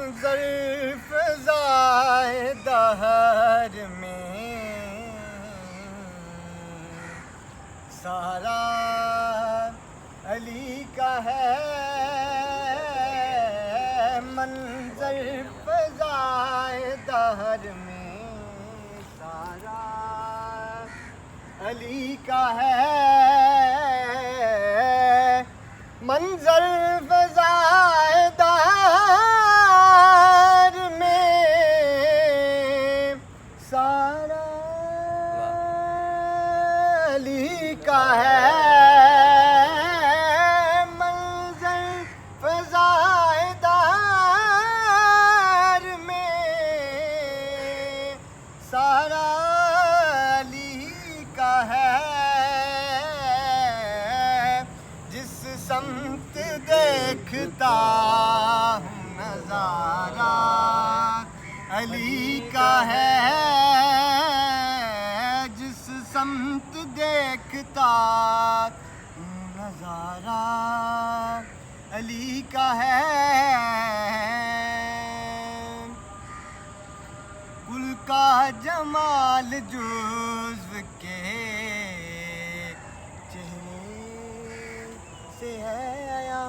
मंजर फ़ज़ाए दहर में सारा अली का है। मंजर फ़ज़ाए दहर में सारा अली का है। मंजर फ़ज़ाए दहर में सारा अली का है। मंजर फ़ज़ाए दहर में सारा अली का है। जिस समत देखता हूँ नज़ारा अली का है। जिस समत देखता हूँ नज़ारा अली का है। कुल का जमाल जुज़्व के चेहरे से है आया।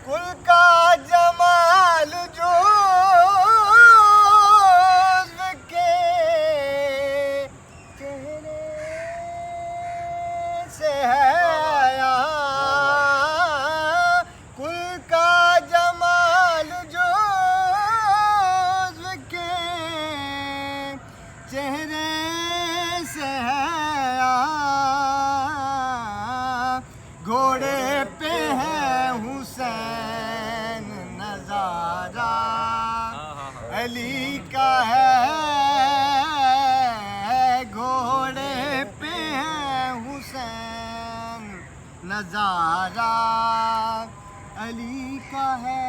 कुल का जमाल जुज़्व के चेहरे से है आया। कुल का जमाल जुज़्व के चेहरे से है आया। घोड़े पे है हुसैन नज़ारा अली का है। घोड़े पे है हुसैन नज़ारा अली का है।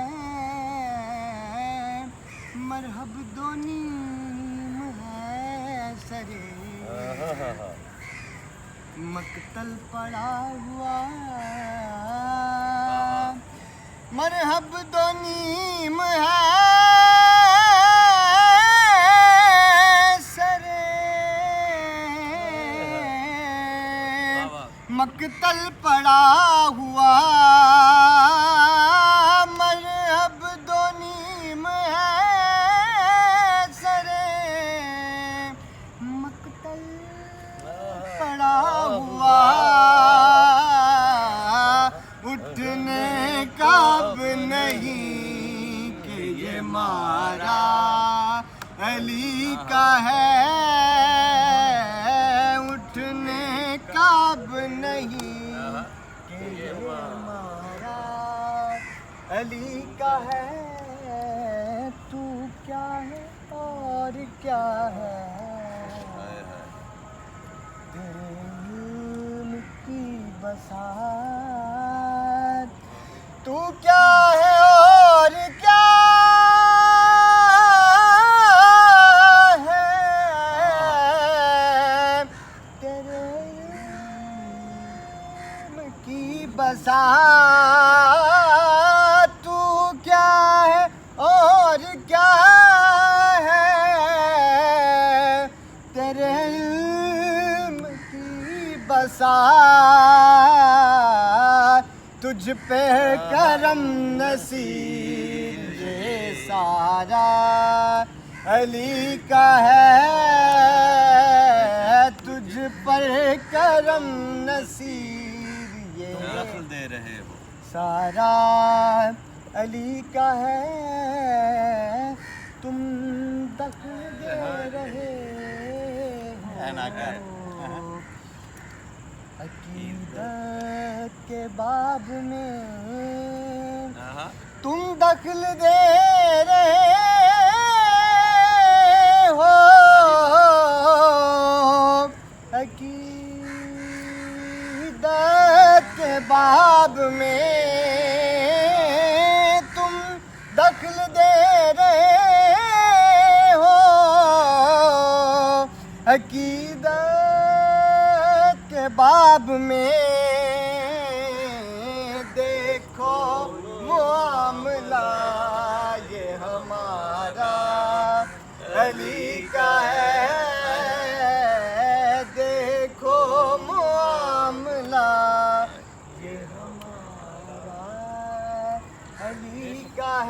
मरहब दो नीम है सरे मकतल पड़ा हुआ। मरहब दो नीम है सरे मकतल पड़ा हुआ। मरहब दो नीम है सरे मकतल पड़ा हुआ। उठने का अब नहीं कि ये मारा अली का है। उठने का अब नहीं कि ये मारा अली का है। तू क्या है और क्या है तेरे इल्म की बसात। तू क्या है और क्या है तेरे इल्म की बसात। तू क्या है और क्या है तेरे इल्म की बसात। तुझ पे करम नसीब ये सारा अली का है। तुझ पर करम नसीब ये दे रहे हो सारा अली का है। तुम दखल दे रहे हो अकीदत के बाब में। तुम दखल दे रहे हो अकीदत के बाब में। तुम दखल दे रहे हो अकीदत के बाब में। देखो वो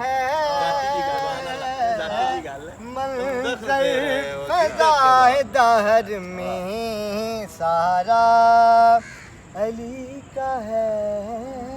है जाती गल मंजर फ़ज़ाए दहर में सारा अली का है।